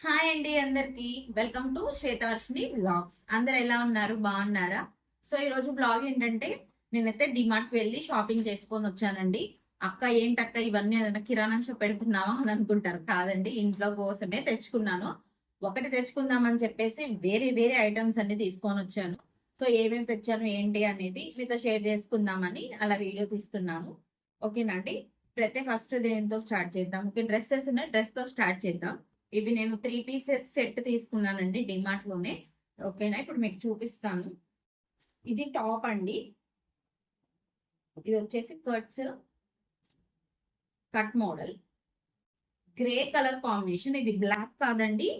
Hi అండి అందరికి. Welcome to Shwetavarshini blogs. అందరు ఎలా ఉన్నారు? బాగున్నారా? సో ఈ రోజు బ్లాగ్ ఏంటంటే, నేనైతే డిమార్ట్ వెళ్ళి షాపింగ్ చేసుకొని వచ్చానండి. అక్క ఏంటక్క ఇవన్నీ ఏదైనా కిరాణా షాప్ పెడుతున్నావా అని అనుకుంటారు. కాదండి, ఇంట్లో కోసమే తెచ్చుకున్నాను. ఒకటి తెచ్చుకుందామని చెప్పేసి వేరే వేరే ఐటమ్స్ అన్ని తీసుకొని వచ్చాను. సో ఏమేమి తెచ్చాను ఏంటి అనేది మీతో షేర్ చేసుకుందామని అలా వీడియో తీస్తున్నాను. ఓకేనండి. ఇప్పుడైతే ఫస్ట్ దేంతో స్టార్ట్ చేద్దాం. ఓకే, డ్రెస్సెస్ ఉన్నాయి, డ్రెస్ తో స్టార్ట్ చేద్దాం. ఇవి నేను 3 పీసెస్ సెట్ తీసుకున్నానండి డిమార్ట్ లోనే. ఓకేనా, ఇప్పుడు మీకు చూపిస్తాను. ఇది టాప్ అండి. ఇది వచ్చేసి cut model, grey colour combination. ఇది బ్లాక్ కాదండి,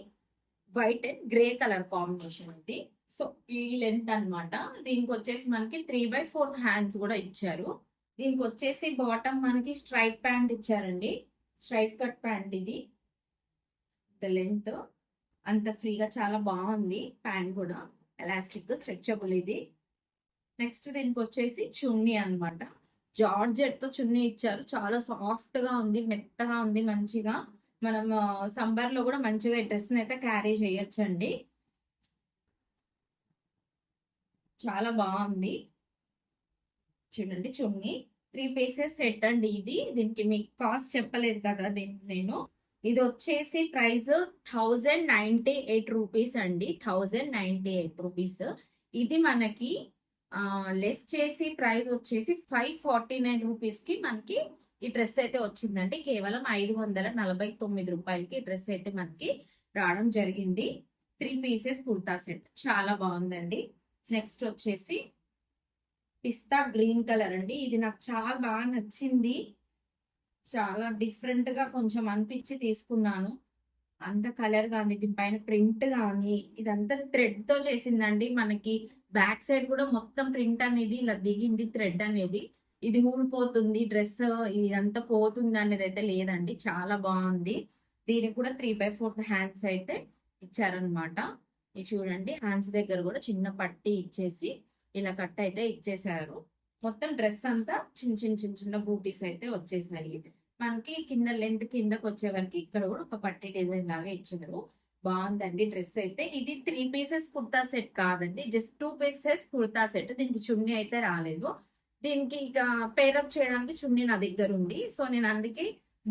white and grey colour combination ఇది. సో ఈ లెంత్ అనమాట. దీనికి వచ్చేసి మనకి 3/4 హ్యాండ్స్ కూడా ఇచ్చారు. దీనికి వచ్చేసి బాటమ్ మనకి స్ట్రైట్ ప్యాంట్ ఇచ్చారండి. స్ట్రైట్ కట్ ప్యాంట్ ఇది. లెంత్ అంత ఫ్రీగా చాలా బాగుంది. ప్యాంట్ కూడా ఎలాస్టిక్ స్ట్రెచబుల్ ఇది. నెక్స్ట్ దీనికి వచ్చేసి చున్నీ అనమాట. జార్జెట్ తో చున్నీ ఇచ్చారు. చాలా సాఫ్ట్ గా ఉంది, మెత్తగా ఉంది, మంచిగా. మనం సమ్మర్ లో కూడా మంచిగా ఈ డ్రెస్ అయితే క్యారీ చేయొచ్చండి. చాలా బాగుంది. చూడండి చున్నీ. 3 పీసెస్ సెట్ అండి ఇది. దీనికి మీకు కాస్ట్ చెప్పలేదు కదా దీనికి నేను. ఇది వచ్చేసి ప్రైస్ 1098 రూపీస్ అండి. 1098 రూపీస్. ఇది మనకి లెస్ చేసి ప్రైస్ వచ్చేసి 549 రూపీస్ కి మనకి ఈ డ్రెస్ అయితే వచ్చిందండి. కేవలం 549 రూపాయలకి డ్రెస్ అయితే మనకి రావడం జరిగింది. 3 పీసెస్ కుర్తా సెట్ చాలా బాగుందండి. నెక్స్ట్ వచ్చేసి పిస్తా గ్రీన్ కలర్ అండి. ఇది నాకు చాలా బాగా నచ్చింది. చాలా డిఫరెంట్ గా కొంచెం అనిపించి తీసుకున్నాను. అంత కలర్ కానీ, దీనిపైన ప్రింట్ కానీ, ఇదంతా థ్రెడ్ తో చేసిందండి. మనకి బ్యాక్ సైడ్ కూడా మొత్తం ప్రింట్ అనేది ఇలా దిగింది, థ్రెడ్ అనేది. ఇది ఊడిపోతుంది డ్రెస్, ఇదంతా పోతుంది అనేది అయితే లేదండి. చాలా బాగుంది. దీనికి కూడా 3/4 హ్యాండ్స్ అయితే ఇచ్చారనమాట. ఇది చూడండి, హ్యాండ్స్ దగ్గర కూడా చిన్న పట్టి ఇచ్చేసి ఇలా కట్ అయితే ఇచ్చేసారు. మొత్తం డ్రెస్ అంతా చిన్న చిన్న చిన్న చిన్న బూటీస్ అయితే వచ్చేసాయి. మనకి కింద లెంత్ కిందకి వచ్చే వరకు ఇక్కడ కూడా ఒక పట్టి డిజైన్ లాగా ఇచ్చారు. బాగుందండి డ్రెస్ అయితే. ఇది 3 పీసెస్ కుర్తా సెట్ కాదండి, జస్ట్ 2 పీసెస్ కుర్తా సెట్. దీనికి చున్నీ అయితే రాలేదు. దీనికి ఇక పేరప్ చేయడానికి చున్నీ నా దగ్గర ఉంది. సో నేను అందుకే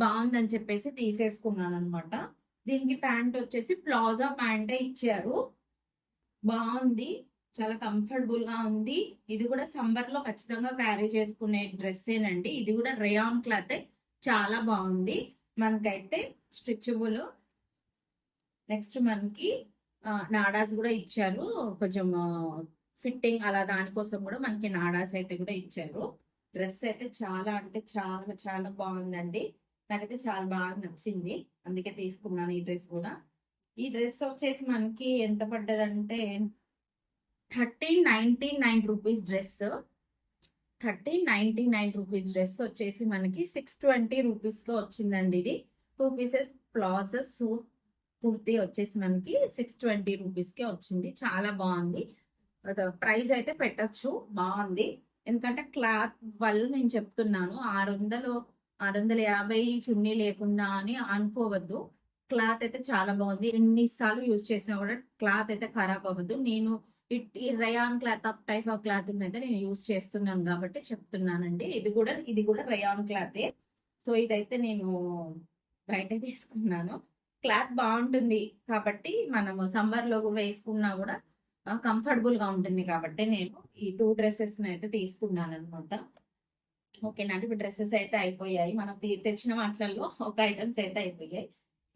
బాగుందని చెప్పేసి తీసేసుకున్నాను అనమాట. దీనికి ప్యాంట్ వచ్చేసి ప్లాజా ప్యాంటే ఇచ్చారు. బాగుంది, చాలా కంఫర్టబుల్ గా ఉంది. ఇది కూడా సమ్మర్ లో ఖచ్చితంగా క్యారీ చేసుకునే డ్రెస్సేనండి. ఇది కూడా రేయాన్ క్లాత్, చాలా బాగుంది. మనకైతే స్ట్రెచబుల్. నెక్స్ట్ మనకి నాడాస్ కూడా ఇచ్చారు. కొంచెం ఫిట్టింగ్ అలా దానికోసం కూడా మనకి నాడాస్ అయితే కూడా ఇచ్చారు. డ్రెస్ అయితే చాలా అంటే చాలా చాలా బాగుందండి. నాకైతే చాలా బాగా నచ్చింది, అందుకే తీసుకున్నాను ఈ డ్రెస్ కూడా. ఈ డ్రెస్ వచ్చేసి మనకి ఎంత పడ్డదంటే 1399 రూపీస్ డ్రెస్. 1399 రూపీస్ డ్రెస్ వచ్చేసి మనకి 620 రూపీస్ గా వచ్చిందండి. ఇది 2 పీసెస్ ప్లాజో సూట్ కుర్తీ వచ్చేసి మనకి 620 రూపీస్ కే వచ్చింది. చాలా బాగుంది. ప్రైస్ అయితే పెట్టచ్చు, బాగుంది. ఎందుకంటే క్లాత్ వల్ల నేను చెప్తున్నాను. 650 చున్నీ లేకుండా అని అనుకోవద్దు. క్లాత్ అయితే చాలా బాగుంది. ఎన్నిసార్లు యూజ్ చేసినా కూడా క్లాత్ అయితే ఖరాబ్ అవ్వదు. నేను ఈ rayon cloth type of cloth అయితే నేను యూజ్ చేస్తున్నాను కాబట్టి చెప్తున్నానండి. ఇది కూడా రయాన్ క్లాతే. సో ఇదైతే నేను బయట తీసుకున్నాను. క్లాత్ బాగుంటుంది కాబట్టి మనము సమ్మర్ లో వేసుకున్నా కూడా కంఫర్టబుల్ గా ఉంటుంది కాబట్టి నేను ఈ 2 డ్రెస్సెస్ అయితే తీసుకున్నాను అనమాట. ఓకేనండి. ఇప్పుడు డ్రెస్సెస్ అయితే అయిపోయాయి. మనం తెచ్చిన వాటిల్లో ఒక ఐటమ్స్ అయితే అయిపోయాయి.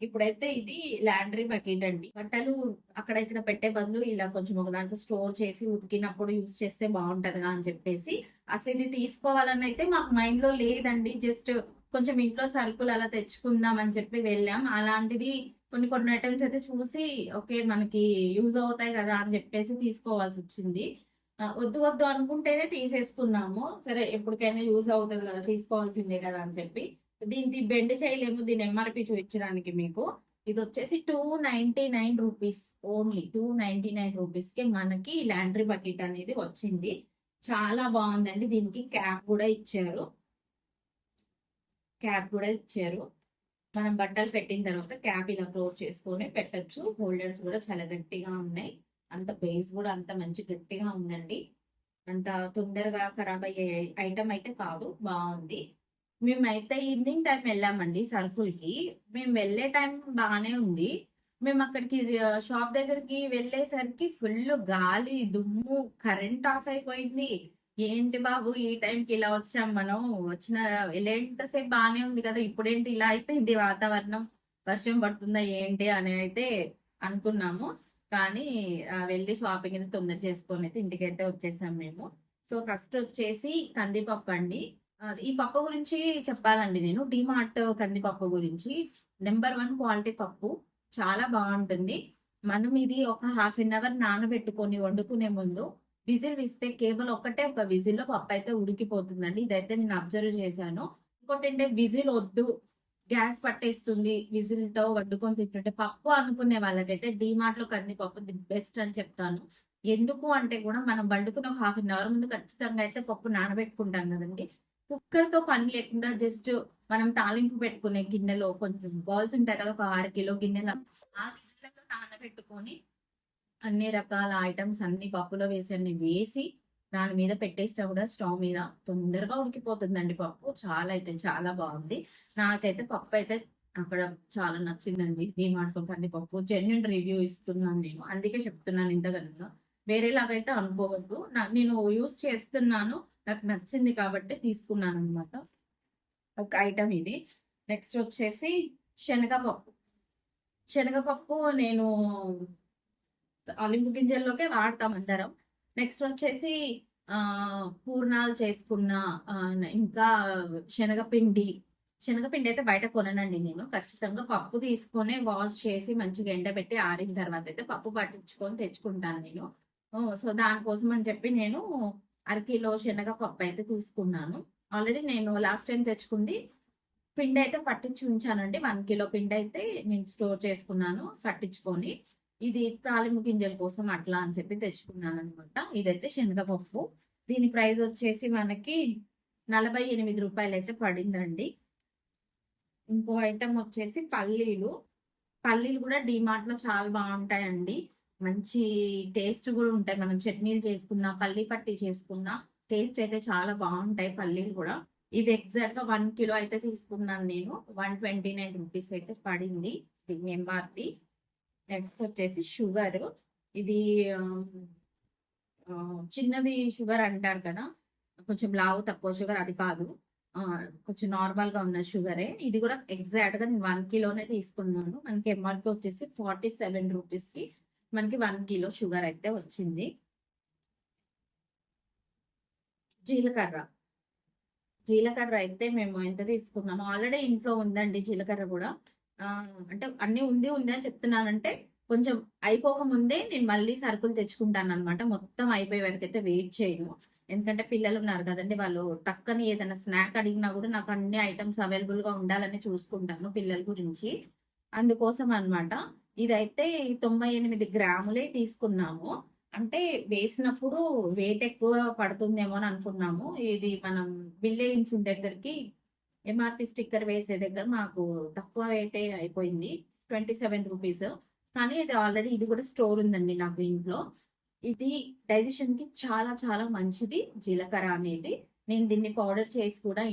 ఇప్పుడైతే ఇది లాండ్రీ బకెట్ అండి. బట్టలు అక్కడ ఇక్కడ పెట్టే బదులు ఇలా కొంచెం ఒక దాంట్లో స్టోర్ చేసి ఉతికినప్పుడు యూస్ చేస్తే బాగుంటదిగా అని చెప్పేసి అసలు ఇది తీసుకోవాలని అయితే మాకు మైండ్ లో లేదండి. జస్ట్ కొంచెం ఇంట్లో సరుకులు అలా తెచ్చుకుందాం అని చెప్పి వెళ్ళాం. అలాంటిది కొన్ని కొన్ని ఐటమ్స్ అయితే చూసి ఓకే మనకి యూజ్ అవుతాయి కదా అని చెప్పేసి తీసుకోవాల్సి వచ్చింది. వద్దు వద్దు అనుకుంటేనే తీసేసుకున్నాము. సరే ఎప్పటికైనా యూజ్ అవుతుంది కదా, తీసుకోవాల్సిందే కదా అని చెప్పి. దీన్ని బెండ్ చేయలేము దీని ఎంఆర్పి చూపించడానికి మీకు. ఇది వచ్చేసి 299 రూపీస్, ఓన్లీ 299 రూపీస్ కి మనకి లాండ్రీ బకెట్ అనేది వచ్చింది. చాలా బాగుందండి. దీనికి క్యాప్ కూడా ఇచ్చారు. మనం బట్టలు పెట్టిన తర్వాత క్యాప్ ఇలా క్లోజ్ చేసుకొని పెట్టొచ్చు. హోల్డర్స్ కూడా చాలా గట్టిగా ఉన్నాయి. అంత బేస్ కూడా అంత మంచి గట్టిగా ఉందండి. అంత తొందరగా ఖరాబ్ అయ్యే ఐటమ్ అయితే కాదు, బాగుంది. మేమైతే ఈవినింగ్ టైం వెళ్ళామండి సరుకులకి. మేము వెళ్ళే టైం బాగానే ఉంది. మేము అక్కడికి షాప్ దగ్గరికి వెళ్ళేసరికి ఫుల్ గాలి, దుమ్ము, కరెంట్ ఆఫ్ అయిపోయింది. ఏంటి బాబు ఈ టైంకి ఇలా వచ్చాం మనం, వచ్చిన వెళ్ళేంతసేపు బాగానే ఉంది కదా, ఇప్పుడేంటి ఇలా అయిపోయింది వాతావరణం, వర్షం పడుతుందా ఏంటి అని అయితే అనుకున్నాము. కానీ వెళ్ళి షాపింగ్ అయితే తొందర చేసుకొని అయితే ఇంటికైతే వచ్చేసాం మేము. సో ఫస్ట్ వచ్చేసి కందిపప్పు అండి. ఈ పప్పు గురించి చెప్పాలండి నేను. డిమార్ట్ కందిపప్పు గురించి నెంబర్ 1 క్వాలిటీ పప్పు, చాలా బాగుంటుంది. మనం ఇది ఒక హాఫ్ అన్ అవర్ నానబెట్టుకొని వండుకునే ముందు విజిల్ ఇస్తే కేవలం ఒక విజిల్ లో పప్పు అయితే ఉడికిపోతుందండి. ఇదైతే నేను అబ్జర్వ్ చేశాను. ఇంకోటి అంటే విజిల్ వద్దు, గ్యాస్ పట్టేస్తుంది, విజిల్ తో వండుకొని తింటుంటే పప్పు అనుకునే వాళ్ళకైతే డిమార్ట్ లో కందిపప్పు ది బెస్ట్ అని చెప్తాను. ఎందుకు అంటే కూడా మనం వండుకున్న ఒక హాఫ్ అన్ అవర్ ముందు ఖచ్చితంగా అయితే పప్పు నానబెట్టుకుంటాం కదండి. కుక్కర్ తో పని లేకుండా జస్ట్ మనం తాలింపు పెట్టుకునే గిన్నెలో కొంచెం బాల్స్ ఉంటాయి కదా, ఒక 6 కిలో గిన్నెల, ఆ గిన్నెలలో నానబెట్టుకొని అన్ని రకాల ఐటమ్స్ అన్ని పప్పులో వేసి అన్ని వేసి దాని మీద పెట్టేసినా కూడా స్టవ్ మీద తొందరగా ఉడికిపోతుందండి పప్పు. చాలా అయితే చాలా బాగుంది. నాకైతే పప్పు అయితే అక్కడ చాలా నచ్చిందండి. డిమార్ట్ కందిపప్పు జెన్యున్ రివ్యూ ఇస్తున్నాను నేను, అందుకే చెప్తున్నాను ఇంతకన్నా. వేరేలాగైతే అనుకోవద్దు. నేను యూస్ చేస్తున్నాను, నాకు నచ్చింది కాబట్టి తీసుకున్నాను అనమాట. ఒక ఐటమ్ ఇది. నెక్స్ట్ వచ్చేసి శనగపప్పు. శనగపప్పు నేను తాలింపు గింజల్లోకే వాడతాం అందరం. నెక్స్ట్ వచ్చేసి పూర్ణాలు చేసుకున్న, ఇంకా శనగపిండి. శనగపిండి అయితే బయట కొననండి నేను. ఖచ్చితంగా పప్పు తీసుకొని వాష్ చేసి మంచిగా ఎండబెట్టి ఆరిన తర్వాత అయితే పప్పు పట్టించుకొని తెచ్చుకుంటాను నేను. సో దానికోసం అని చెప్పి నేను అరకిలో శనగపప్పు అయితే తీసుకున్నాను. ఆల్రెడీ నేను లాస్ట్ టైం తెచ్చుకుంది పిండి అయితే పట్టించి ఉంచానండి. 1 కిలో పిండి అయితే నేను స్టోర్ చేసుకున్నాను పట్టించుకొని. ఇది తాలింపు గింజల కోసం అట్లా అని చెప్పి తెచ్చుకున్నాను అనమాట. ఇదైతే శనగపప్పు. దీని ప్రైస్ వచ్చేసి మనకి 48 రూపాయలు అయితే పడిందండి. ఇంకో ఐటమ్ వచ్చేసి పల్లీలు. పల్లీలు కూడా డిమార్ట్ లో చాలా బాగుంటాయండి. మంచి టేస్ట్ కూడా ఉంటాయి. మనం చట్నీలు చేసుకున్నా, పల్లీ పట్టి చేసుకున్నా టేస్ట్ అయితే చాలా బాగుంటాయి పల్లీలు కూడా. ఇవి ఎగ్జాక్ట్ గా 1 కిలో అయితే తీసుకున్నాను నేను. 129 రూపీస్ అయితే పడింది దీని ఎంఆర్పి. నెక్స్ట్ వచ్చేసి షుగర్. ఇది చిన్నది షుగర్ అంటారు కదా, కొంచెం లావు తక్కువ షుగర్ అది కాదు, కొంచెం నార్మల్ గా ఉన్న షుగరే. ఇది కూడా ఎగ్జాక్ట్ గా నేను 1 కిలోనే తీసుకున్నాను. మనకి ఎంఆర్పి వచ్చేసి 47 రూపీస్ కి మనకి 1 కిలో షుగర్ అయితే వచ్చింది. జీలకర్ర. జీలకర్ర అయితే మేము ఎంత తీసుకున్నాము, ఆల్రెడీ ఇంట్లో ఉందండి జీలకర్ర కూడా. అంటే అన్ని ఉంది అని చెప్తున్నానంటే కొంచెం అయిపోక ముందే నేను మళ్ళీ సరుకులు తెచ్చుకుంటాను అనమాట. మొత్తం అయిపోయే వరకు అయితే వెయిట్ చేయను. ఎందుకంటే పిల్లలు ఉన్నారు కదండి, వాళ్ళు టక్కని ఏదైనా స్నాక్ అడిగినా కూడా నాకు అన్ని ఐటమ్స్ అవైలబుల్ గా ఉండాలని చూసుకుంటాను పిల్లల గురించి. అందుకోసం అనమాట. ఇదైతే 98 గ్రాములే తీసుకున్నాము. అంటే వేసినప్పుడు వెయిట్ ఎక్కువ పడుతుందేమో అని అనుకున్నాము. ఇది మనం బిల్ దగ్గరికి ఎంఆర్పి స్టిక్కర్ వేసే దగ్గర మాకు తక్కువ వెయిటే అయిపోయింది, 27 రూపీస్. కానీ ఇది ఆల్రెడీ ఇది కూడా స్టోర్ ఉందండి నాకు ఇంట్లో. ఇది డైజెషన్ కి చాలా చాలా మంచిది జీలకర్ర అనేది. నేను దీన్ని పౌడర్ చేసి కూడా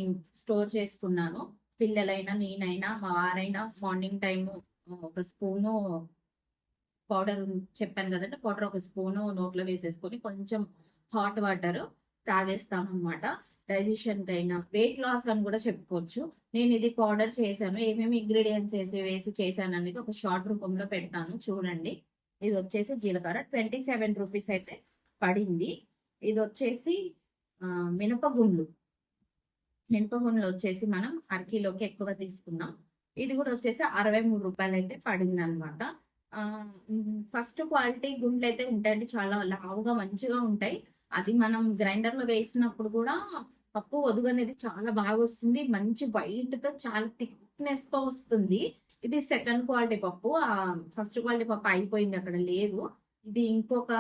స్టోర్ చేసుకున్నాను. పిల్లలైనా నేనైనా మా వారైనా మార్నింగ్ టైము ఒక స్పూను పౌడర్ చెప్పాను కదండి, పౌడర్ ఒక స్పూను నోట్లో వేసేసుకొని కొంచెం హాట్ వాటర్ తాగేస్తాం అనమాట. డైజెషన్ కైనా వెయిట్ లాస్ అని కూడా చెప్పుకోవచ్చు. నేను ఇది పౌడర్ చేశాను, ఏమేమి ఇంగ్రీడియంట్స్ వేసి చేశాను అనేది ఒక షార్ట్ రూపంలో పెడతాను చూడండి. ఇది వచ్చేసి జీలకర్ర 27 రూపీస్ అయితే పడింది. ఇది వచ్చేసి మినపగుండ్లు. మినపగుండ్లు వచ్చేసి మనం అరకిలోకి ఎక్కువ తీసుకున్నాం. ఇది కూడా వచ్చేసి 63 రూపాయలు అయితే పడింది అనమాట. ఫస్ట్ క్వాలిటీ గుండ్లు అయితే ఉంటాయండి, చాలా లావుగా మంచిగా ఉంటాయి. అది మనం గ్రైండర్ లో వేసినప్పుడు కూడా పప్పు ఒదుగు అనేది చాలా బాగా వస్తుంది. మంచి వైట్ తో చాలా థిక్నెస్ తో వస్తుంది. ఇది సెకండ్ క్వాలిటీ పప్పు. ఫస్ట్ క్వాలిటీ పప్పు అయిపోయింది, అక్కడ లేదు. ఇది ఇంకొక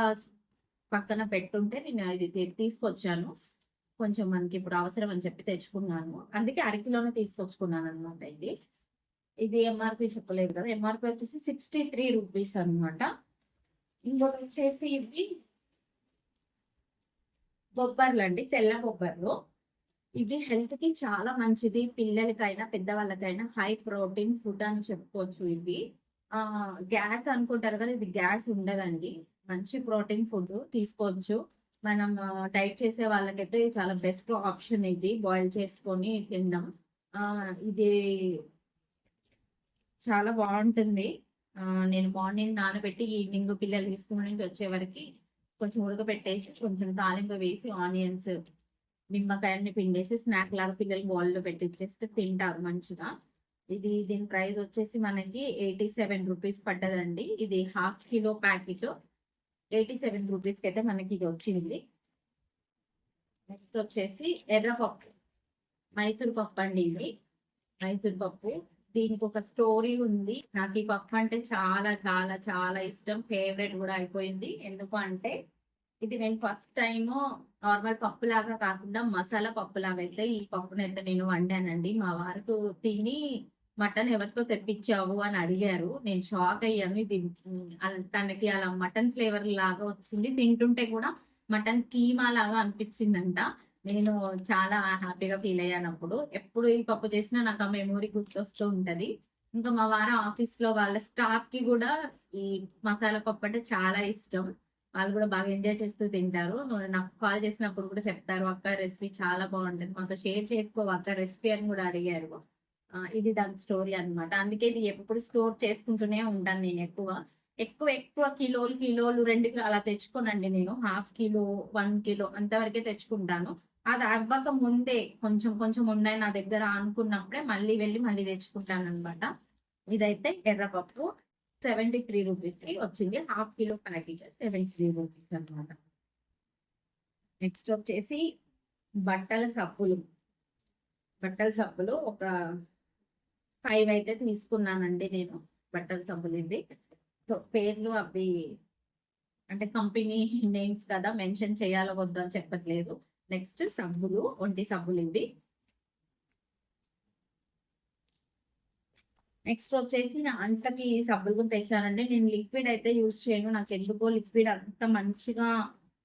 పక్కన పెట్టుంటే నేను ఇది తీసుకొచ్చాను. కొంచెం మనకి ఇప్పుడు అవసరం అని చెప్పి తెచ్చుకున్నాను, అందుకే అరకిలోనే తీసుకొచ్చుకున్నాను అనమాట ఇది. ఇది ఎంఆర్పి చెప్పలేదు కదా, ఎంఆర్పి వచ్చేసి 63 రూపీస్ అనమాట. ఇంకోటి వచ్చేసి ఇవి బొబ్బర్లు అండి, తెల్ల బొబ్బర్లు. ఇది హెల్త్ కి చాలా మంచిది, పిల్లలకైనా పెద్దవాళ్ళకైనా హై ప్రోటీన్ ఫుడ్ అని చెప్పుకోవచ్చు. ఇవి గ్యాస్ అనుకుంటారు కదా, ఇది గ్యాస్ ఉండదండి, మంచి ప్రోటీన్ ఫుడ్ తీసుకోవచ్చు. మనం డైట్ చేసే వాళ్ళకైతే చాలా బెస్ట్ ఆప్షన్ ఇది, బాయిల్ చేసుకొని తినడం. ఇది చాలా బాగుంటుంది. నేను మార్నింగ్ నానబెట్టి ఈవినింగ్ పిల్లలు స్కూల్ నుంచి వచ్చే వరకు కొంచెం ఉడకబెట్టేసి కొంచెం తాలింపు వేసి ఆనియన్స్ నిమ్మకాయన్ని పిండేసి స్నాక్ లాగా పిల్లలు బాల్లో పెట్టిచ్చేస్తే తింటారు మంచిగా. దీని ప్రైస్ వచ్చేసి మనకి 87 రూపీస్ పడ్డదండి. ఇది ½ కిలో ప్యాకెట్ 87 రూపీస్కి అయితే మనకి ఇది వచ్చింది. నెక్స్ట్ వచ్చేసి ఎర్రపప్పు, మైసూర్ పప్పు అండి. ఇది మైసూర్ పప్పు, దీనికి ఒక స్టోరీ ఉంది. నాకు ఈ పప్పు అంటే చాలా చాలా చాలా ఇష్టం, ఫేవరెట్ కూడా అయిపోయింది. ఎందుకు అంటే ఇది నేను ఫస్ట్ టైం నార్మల్ పప్పు లాగా కాకుండా మసాలా పప్పు లాగా అయితే ఈ పప్పుని అయితే నేను వండానండి. మా వారికి తిని మటన్ ఎవరితో తెప్పించావు అని అడిగారు. నేను షాక్ అయ్యాను. ఇది తనకి అలా మటన్ ఫ్లేవర్ లాగా వచ్చింది, తింటుంటే కూడా మటన్ కీమా లాగా అనిపించిందంట. నేను చాలా హ్యాపీగా ఫీల్ అయ్యాను. అప్పుడు ఎప్పుడు ఈ పప్పు చేసినా నాకు ఆ మెమొరీ గుర్తొస్తూ ఉంటది. ఇంకా మా వారు ఆఫీస్ లో వాళ్ళ స్టాఫ్ కి కూడా ఈ మసాలా పప్పు అంటే చాలా ఇష్టం, వాళ్ళు కూడా బాగా ఎంజాయ్ చేస్తూ తింటారు. నాకు కాల్ చేసినప్పుడు కూడా చెప్తారు, అక్క రెసిపీ చాలా బాగుంటుంది, మాతో షేర్ చేసుకో అక్క రెసిపీ అని కూడా అడిగారు. ఇది దాని స్టోరీ అనమాట. అందుకే ఇది ఎప్పుడు స్టోర్ చేసుకుంటూనే ఉంటాను నేను. ఎక్కువ ఎక్కువ ఎక్కువ కిలోలు కిలోలు 2 కిలో అలా తెచ్చుకోనండి నేను. ½ కిలో 1 కిలో అంతవరకే తెచ్చుకుంటాను. అది అవ్వక ముందే కొంచెం కొంచెం ఉన్నాయి నా దగ్గర అనుకున్నప్పుడే మళ్ళీ వెళ్ళి మళ్ళీ తెచ్చుకుంటాను అనమాట. ఇదైతే ఎర్రపప్పు 73 రూపీస్ కి వచ్చింది, ½ కిలో ప్యాకెట్ 73 రూపీస్ అనమాట. నెక్స్ట్ వచ్చేసి బట్టల సబ్బులు. బట్టల సబ్బులు ఒక 5 అయితే తీసుకున్నానండి నేను. బట్టల సబ్బులు ఇది పేర్లు అవి అంటే కంపెనీ నేమ్స్ కదా, మెన్షన్ చేయాలో వద్దు అని చెప్పట్లేదు. నెక్స్ట్ సబ్బులు, ఒంటి సబ్బులు ఇవి. నెక్స్ట్ వచ్చేసి నా అంతకి సబ్బులు కూడా తెచ్చానండి. నేను లిక్విడ్ అయితే యూజ్ చేయను, నాకు ఎందుకో లిక్విడ్ అంత మంచిగా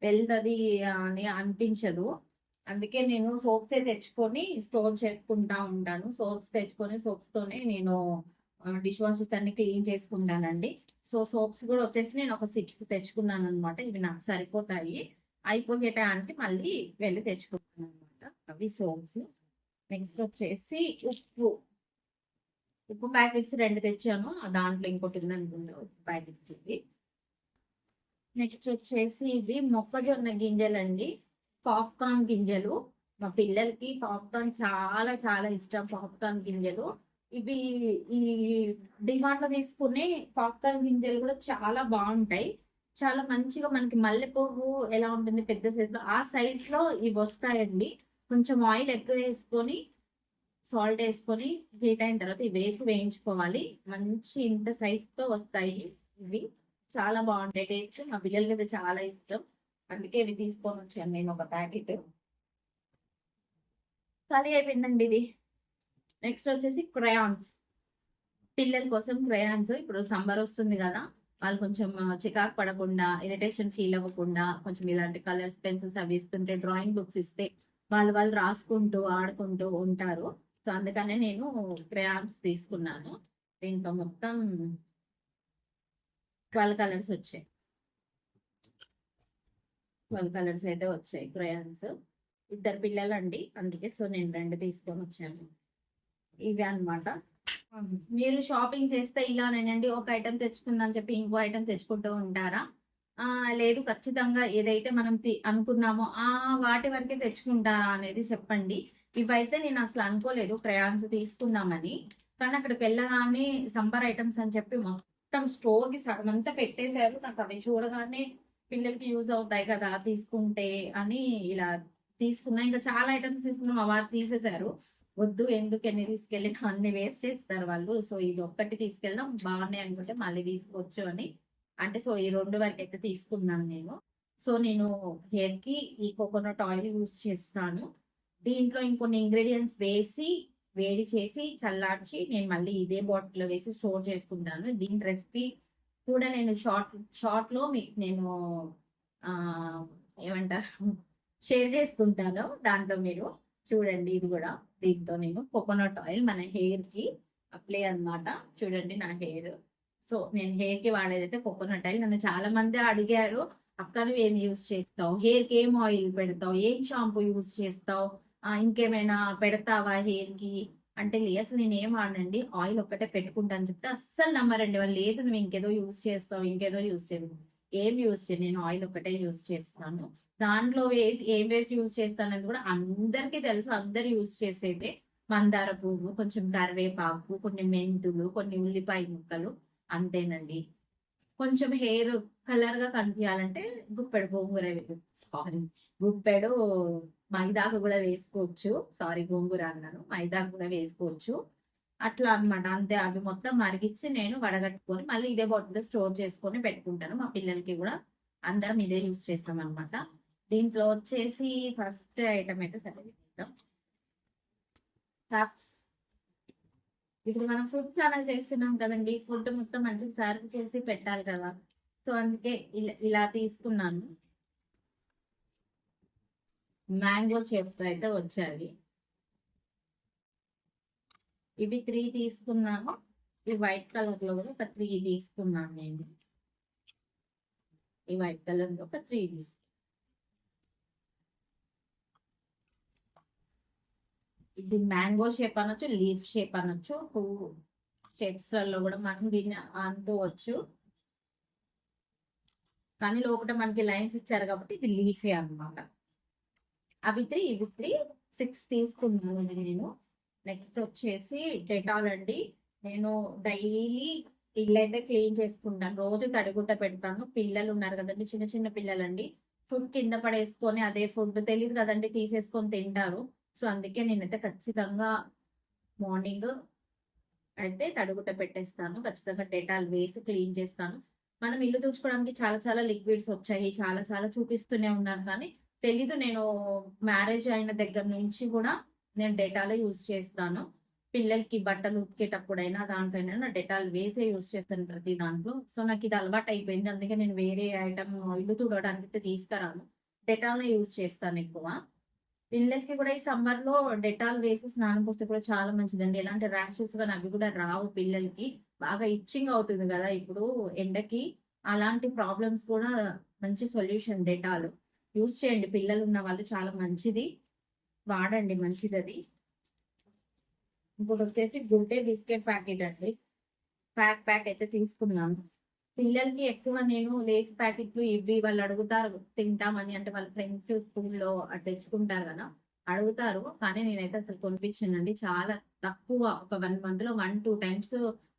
వెళ్తుంది అని అనిపించదు. అందుకే నేను సోప్సే తెచ్చుకొని స్టోర్ చేసుకుంటా ఉంటాను. సోప్స్ తెచ్చుకొని సోప్స్ తోనే నేను డిష్ వాషెస్ అన్ని క్లీన్ చేసుకుంటానండి. సో సోప్స్ కూడా వచ్చేసి నేను ఒక 6 తెచ్చుకున్నాను అనమాట. ఇవి నాకు సరిపోతాయి, అయిపోయే టైంకి మళ్ళీ వెళ్ళి తెచ్చుకుంటాను అనమాట. అవి సోప్స్. నెక్స్ట్ వచ్చేసి ఉప్పు ప్యాకెట్స్ 2 తెచ్చాను, దాంట్లో ఇంకోటి ఉంది అనుకుంటా ఉప్పు ప్యాకెట్స్ ఇవి. నెక్స్ట్ వచ్చేసి ఇవి మొక్కజొన్న గింజలు అండి, పాప్కార్న్ గింజలు. మా పిల్లలకి పాప్కార్న్ చాలా చాలా ఇష్టం, పాప్కార్న్ గింజలు. ఇవి ఈ డిమాండ్ లో తీసుకునే పాప్కార్న్ గింజలు కూడా చాలా బాగుంటాయి, చాలా మంచిగా మనకి మల్లె పువ్వు ఎలా ఉంటుంది పెద్ద సైజ్ లో, ఆ సైజ్ లో ఇవి వస్తాయండి. కొంచెం ఆయిల్ ఎక్కువ వేసుకొని సాల్ట్ వేసుకొని హీట్ అయిన తర్వాత ఇవి వేసి వేయించుకోవాలి. మంచి ఇంత సైజ్ తో వస్తాయి ఇవి, చాలా బాగుంటాయి టేస్ట్. మా పిల్లలకి అయితే చాలా ఇష్టం, అందుకే ఇవి తీసుకొని వచ్చాను నేను ఒక ప్యాకెట్. ఖాళీ అయిపోయిందండి ఇది. నెక్స్ట్ వచ్చేసి క్రయాన్స్, పిల్లల కోసం క్రయాన్స్. ఇప్పుడు సమ్మర్ వస్తుంది కదా, వాళ్ళు కొంచెం చికాకు పడకుండా, ఇరిటేషన్ ఫీల్ అవ్వకుండా, కొంచెం ఇలాంటి కలర్స్ పెన్సిల్స్ అవి ఇస్తుంటే, డ్రాయింగ్ బుక్స్ ఇస్తే వాళ్ళు రాసుకుంటూ ఆడుకుంటూ ఉంటారు. సో అందుకనే నేను క్రయాన్స్ తీసుకున్నాను. దీంట్లో మొత్తం 12 కలర్స్ వచ్చాయి, 12 కలర్స్ అయితే వచ్చాయి క్రయాన్స్. 2 పిల్లలు అండి, అందుకే సో నేను 2 తీసుకొని వచ్చాను. ఇవి అనమాట. మీరు షాపింగ్ చేస్తే ఇలానేనండి, ఒక ఐటెం తెచ్చుకుందని చెప్పి ఇంకో ఐటెం తెచ్చుకుంటూ ఉంటారా? లేదు, ఖచ్చితంగా ఏదైతే మనం అనుకున్నామో వాటి వరకే తెచ్చుకుంటారా అనేది చెప్పండి. ఇవైతే నేను అసలు అనుకోలేదు క్రయాన్స్ తీసుకుందామని, కానీ అక్కడికి వెళ్ళగానే సమ్మర్ ఐటమ్స్ అని చెప్పి మొత్తం స్టోర్ కి సగమంతా పెట్టేశారు. నాకు అవి చూడగానే పిల్లలకి యూజ్ అవుతాయి కదా తీసుకుంటే అని ఇలా తీసుకున్నా. ఇంకా చాలా ఐటమ్స్ తీసుకున్నా, మా వారు తీసేశారు. వద్దు, ఎందుకు ఎన్ని తీసుకెళ్ళి అన్ని వేస్ట్ చేస్తారు వాళ్ళు, సో ఇది ఒక్కటి తీసుకెళ్దాం, బాగున్నాయి అనుకుంటే మళ్ళీ తీసుకోవచ్చు అని అంటే, సో ఈ 2 వరకు అయితే తీసుకున్నాను నేను. సో నేను హెయిర్ కి ఈ కోకోనట్ ఆయిల్ యూస్ చేస్తాను. దీంట్లో ఇంకొన్ని ఇంగ్రీడియంట్స్ వేసి వేడి చేసి చల్లార్చి నేను మళ్ళీ ఇదే బాటిల్లో వేసి స్టోర్ చేసుకుంటాను. దీని రెసిపీ కూడా నేను షార్ట్ లో మీకు నేను ఆ ఏమంటారు షేర్ చేసుకుంటాను. దాంట్లో మీరు చూడండి. ఇది కూడా దీంతో నేను కోకోనట్ ఆయిల్ మన హెయిర్ కి అప్లై అన్నమాట. చూడండి నా హెయిర్. సో నేను హెయిర్ కి వాడేదైతే కోకోనట్ ఆయిల్. నన్ను చాలా మంది అడిగారు, అక్క నువ్వు ఏం యూస్ చేస్తావు, హెయిర్ కి ఏం ఆయిల్ పెడతావు, ఏం షాంపూ యూస్ చేస్తావు, ఇంకేమైనా పెడతావా హెయిర్ కి అంటే, అసలు నేను ఏం వాడనండి, ఆయిల్ ఒక్కటే పెట్టుకుంటాను చెప్తే అస్సలు నమ్మరండి వాళ్ళు. లేదు నువ్వు ఇంకేదో యూస్ చేస్తావు, ఇంకేదో యూస్ చేయదు. ఏం యూస్ చేయను, నేను ఆయిల్ ఒక్కటే యూస్ చేస్తాను. దాంట్లో వేసి ఏం వేసి యూస్ చేస్తానని కూడా అందరికీ తెలుసు. అందరు యూస్ చేసేదే మందార పువ్వు, కొంచెం కరివేపాకు, కొన్ని మెంతులు, కొన్ని ఉల్లిపాయ ముక్కలు, అంతేనండి. కొంచెం హెయిర్ కలర్ గా కనిపించాలంటే గుప్పెడు గోంగూర, సారీ గుప్పెడు మైదాకు కూడా వేసుకోవచ్చు. సారీ గోంగూర అన్నాను, మైదాకు కూడా వేసుకోవచ్చు. అట్లా అన్నమాట. అంతే. అవి మొత్తం మరిగించి నేను వడగట్టుకొని మళ్ళీ ఇదే బాటిల్లో స్టోర్ చేసుకొని పెట్టుకుంటాను. మా పిల్లలకి కూడా అందరం ఇదే యూస్ చేస్తాం అనమాట. దీంట్లో వచ్చేసి ఫస్ట్ ఐటమ్ అయితే సరే కప్స్. ఇప్పుడు మనం ఫుడ్ ఛానల్ చేస్తున్నాం కదండి, ఫుడ్ మొత్తం మంచిగా సర్వ్ చేసి పెట్టాలి కదా. సో అందుకే ఇలా తీసుకున్నాను. మ్యాంగో షేప్ అయితే వచ్చాయి. ఇవి 3 తీసుకున్నాను. ఈ వైట్ కలర్ లో కూడా ఒక 3 తీసుకున్నాను నేను. ఈ వైట్ కలర్ లో ఒక 3 తీసుకున్నాను. ఇది మ్యాంగో షేప్ అనొచ్చు, లీఫ్ షేప్ అనొచ్చు, 2 షేప్స్ లలో కూడా మనం దీన్ని అనుకోవచ్చు. కానీ లోపల మనకి లైన్స్ ఇచ్చారు కాబట్టి ఇది లీఫే అన్నమాట. అవి 3, ఇవి 3, 6 తీసుకున్నాను నేను. నెక్స్ట్ వచ్చేసి డెటాల్ అండి. నేను డైలీ ఇల్లైతే క్లీన్ చేసుకుంటాను, రోజు తడిగుడ్డ పెడతాను. పిల్లలు ఉన్నారు కదండి, చిన్న చిన్న పిల్లలండి, ఫుడ్ కింద పడేసుకొని అదే ఫుడ్ తెలియదు కదండి తీసేసుకొని తింటారు. సో అందుకే నేనైతే ఖచ్చితంగా మార్నింగ్ అయితే తడిగుడ్డ పెట్టేస్తాను. ఖచ్చితంగా డెటాల్ వేసి క్లీన్ చేస్తాను. మనం ఇల్లు తుడుచుకోవడానికి చాలా చాలా లిక్విడ్స్ వచ్చాయి, చాలా చాలా చూపిస్తూనే ఉన్నాను, కానీ తెలీదు. నేను మ్యారేజ్ అయిన దగ్గర నుంచి కూడా నేను డెటాలే యూజ్ చేస్తాను. పిల్లలకి బట్టలు ఉతికేటప్పుడైనా దాంట్లోనైనా డెటాల్ వేసే యూజ్ చేస్తాను ప్రతి దాంట్లో. సో నాకు ఇది అలవాటు అయిపోయింది. అందుకే నేను వేరే ఐటమ్ ఇల్లు తుడవడానికి అయితే తీసుకురాను, డెటాల్నే యూజ్ చేస్తాను ఎక్కువ. పిల్లలకి కూడా ఈ సమ్మర్ లో డెటాల్ వేసి స్నానం పోస్తే కూడా చాలా మంచిదండి. ఎలాంటి ర్యాషెస్ కానీ అవి కూడా రావు పిల్లలకి. బాగా ఇచ్చింగ్ అవుతుంది కదా ఇప్పుడు ఎండకి, అలాంటి ప్రాబ్లమ్స్ కూడా మంచి సొల్యూషన్ డెటాల్. యూజ్ చేయండి, పిల్లలు ఉన్న వాళ్ళు, చాలా మంచిది, వాడండి, మంచిది అది. ఇప్పుడు వచ్చేసి గుడ్డే బిస్కెట్ ప్యాకెట్ అండి. ప్యాక్ అయితే తీసుకున్నాను. పిల్లలకి ఎక్కువ నేను లేస్ ప్యాకెట్లు ఇవి వాళ్ళు అడుగుతారు తింటామని, అంటే వాళ్ళ ఫ్రెండ్స్ స్కూల్లో తెచ్చుకుంటారు కదా, అడుగుతారు. కానీ నేనైతే అసలు కొనిపించానండి. చాలా తక్కువ, ఒక 1 month లో 1-2 times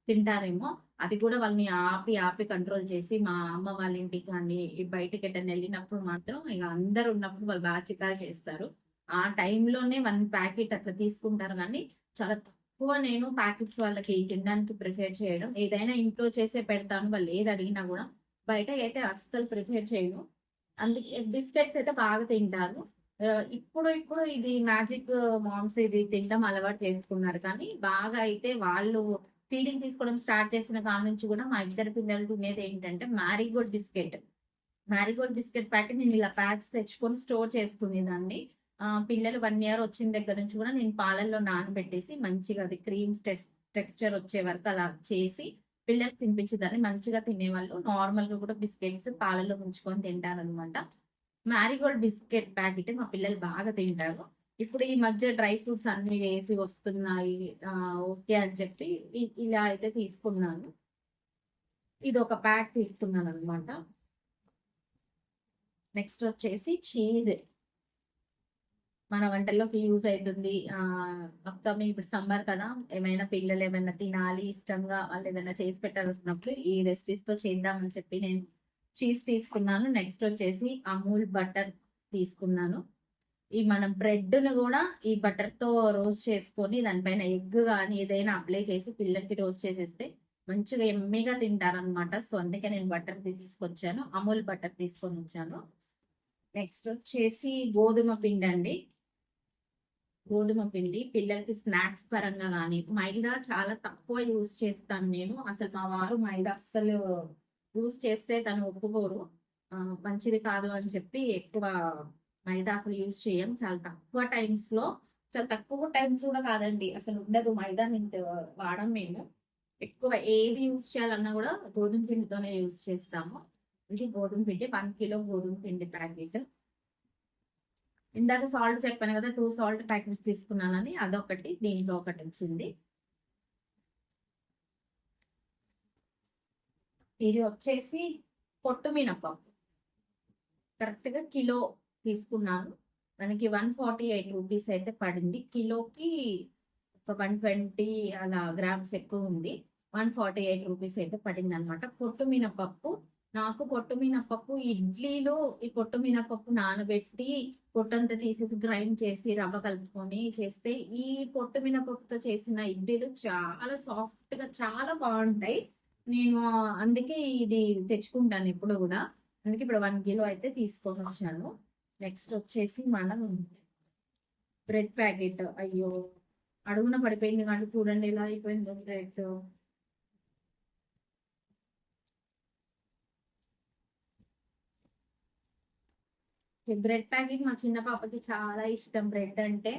తింటారేమో. అది కూడా వాళ్ళని ఆపి ఆపి కంట్రోల్ చేసి, మా అమ్మ వాళ్ళ ఇంటికి కానీ బయటికి ఎటన్నా వెళ్ళినప్పుడు మాత్రం ఇక అందరు ఉన్నప్పుడు వాళ్ళు బాగా చికాకు చేస్తారు. ఆ టైంలోనే 1 ప్యాకెట్ అట్లా తీసుకుంటారు. కానీ చాలా ఎక్కువ నేను ప్యాకెట్స్ వాళ్ళకి తినడానికి ప్రిఫేర్ చేయడం. ఏదైనా ఇంట్లో చేసే పెడతాను, వాళ్ళు ఏది అడిగినా కూడా. బయట అయితే అస్సలు ప్రిఫేర్ చేయను. అందుకే బిస్కెట్స్ అయితే బాగా తింటారు. ఇప్పుడు ఇప్పుడు ఇది మ్యాజిక్ మామ్స్ ఇది తినడం అలవాటు చేసుకున్నారు. కానీ బాగా అయితే వాళ్ళు ఫీడింగ్ తీసుకోవడం స్టార్ట్ చేసిన కాడ నుంచి కూడా మా ఇద్దరు పిల్లలు తినేది ఏంటంటే Marie Gold biscuit. Marie Gold biscuit packet నేను ఇలా ప్యాక్స్ తెచ్చుకొని స్టోర్ చేసుకునేదాన్ని. పిల్లలు 1 year వచ్చిన దగ్గర నుంచి కూడా నేను పాలల్లో నానబెట్టేసి మంచిగా అది క్రీమ్స్ టెక్స్చర్ వచ్చే వరకు అలా చేసి పిల్లలకి తినిపించేదాన్ని. మంచిగా తినేవాళ్ళు. నార్మల్ గా కూడా బిస్కెట్స్ పాలలో ముంచుకొని తింటారనమాట. మ్యారీగోల్డ్ బిస్కెట్ ప్యాకెట్ మా పిల్లలు బాగా తింటారు. ఇప్పుడు ఈ మధ్య డ్రై ఫ్రూట్స్ అన్ని వేసి వస్తున్నాయి, ఓకే అని చెప్పి ఇలా అయితే తీసుకున్నాను. ఇది ఒక ప్యాక్ తీసుకున్నాను అనమాట. నెక్స్ట్ వచ్చేసి చీజ్, మన వంటల్లోకి యూజ్ అవుతుంది. అప్కమింగ్ ఇప్పుడు సమ్మర్ కదా, ఏమైనా పిల్లలు ఏమైనా తినాలి ఇష్టంగా, వాళ్ళు ఏదైనా చేసి పెట్టాలనుకున్నప్పుడు ఈ రెసిపీస్ తో చేద్దామని చెప్పి నేను చీజ్ తీసుకున్నాను. నెక్స్ట్ వచ్చేసి అమూల్ బటర్ తీసుకున్నాను. ఈ మనం బ్రెడ్ ను కూడా ఈ బటర్ తో రోస్ట్ చేసుకొని దానిపైన ఎగ్ కానీ ఏదైనా అప్లై చేసి పిల్లలకి రోస్ట్ చేసేస్తే మంచిగా ఎమ్మిగా తింటారనమాట. సో అందుకే నేను బటర్ తీసుకొచ్చాను, అమూల్ బటర్ తీసుకొని వచ్చాను. నెక్స్ట్ వచ్చేసి గోధుమ పిండి అండి. గోధుమ పిండి పిల్లలకి స్నాక్స్ పరంగా కానీ మైదా చాలా తక్కువ యూజ్ చేస్తాను నేను. అసలు మా వారు మైదా అస్సలు యూజ్ చేస్తే తను ఒప్పుకోరు. మంచిది కాదు అని చెప్పి ఎక్కువ మైదా అసలు యూజ్ చేయం. చాలా తక్కువ టైమ్స్ లో, చాలా తక్కువ టైమ్స్ కూడా కాదండి, అసలు ఉండదు మైదా ఇంత వాడం మేము. ఎక్కువ ఏది యూజ్ చేయాలన్నా కూడా గోధుమ పిండితోనే యూజ్ చేస్తాము. ఇది గోధుమ పిండి 1 కిలో గోధుమ పిండి ప్యాకెట్. ఇందాక సాల్ట్ చెప్పాను కదా, 2 సాల్ట్ ప్యాకెట్స్ తీసుకున్నానని, అదొకటి, దీంట్లో ఒకటి వచ్చింది. ఇది వచ్చేసి పొట్టు మినపప్పు, కరెక్ట్ గా కిలో తీసుకున్నాను. మనకి 148 రూపీస్ అయితే పడింది. కిలోకి ఒక 120 అలా గ్రామ్స్ ఎక్కువ ఉంది. 148 రూపీస్ అయితే పడింది అనమాట. పొట్టు మినపప్పు, నాకు పొట్టు మినపప్పు ఇడ్లీలో ఈ పొట్టు మినపప్పు నానబెట్టి పొట్టంతా తీసేసి గ్రైండ్ చేసి రవ్వ కలుపుకొని చేస్తే ఈ పొట్టు మినపప్పుతో చేసిన ఇడ్లీలు చాలా సాఫ్ట్ గా చాలా బాగుంటాయి. నేను అందుకే ఇది తెచ్చుకుంటాను ఎప్పుడు కూడా. అందుకే ఇప్పుడు 1 కిలో అయితే తీసుకొని వచ్చాను. నెక్స్ట్ వచ్చేసి మనం బ్రెడ్ ప్యాకెట్, అయ్యో అడుగున పడిపోయింది కానీ చూడండి ఎలా అయిపోయిందో బ్రెడ్. బ్రెడ్ ప్యాకెట్ మా చిన్న పాపకి చాలా ఇష్టం. బ్రెడ్ అంటే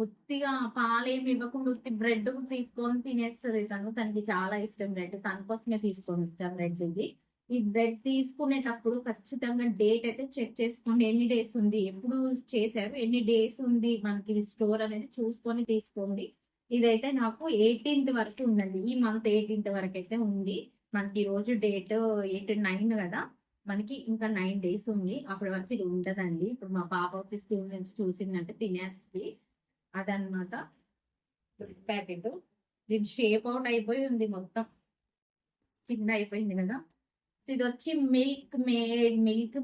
ఉత్తిగా పాలేమి ఇవ్వకుండా ఉత్తి బ్రెడ్ తీసుకొని తినేస్తుంది తను. తనకి చాలా ఇష్టం బ్రెడ్, తన కోసమే తీసుకొని వచ్చాం బ్రెడ్. ఇది ఈ బ్రెడ్ తీసుకునేటప్పుడు ఖచ్చితంగా డేట్ అయితే చెక్ చేసుకోండి. ఎన్ని డేస్ ఉంది, ఎప్పుడు చేశారు, ఎన్ని డేస్ ఉంది మనకి ఇది స్టోర్ అనేది చూసుకొని తీసుకోండి. ఇదైతే నాకు 18th వరకు ఉందండి. ఈ మంత్ 18th వరకు అయితే ఉంది. మనకి ఈ రోజు డేట్ 8/9 కదా, మనకి ఇంకా 9 డేస్ ఉంది. అప్పటి వరకు ఇది ఉంటదండి. ఇప్పుడు మా పాప వచ్చి స్కూల్ నుంచి చూసిందంటే తినేస్తుంది. అదనమాట ప్యాకెట్. దీని షేప్ అవుట్ అయిపోయి ఉంది, మొత్తం కింద అయిపోయింది కదా. ఇది వచ్చి మిల్క్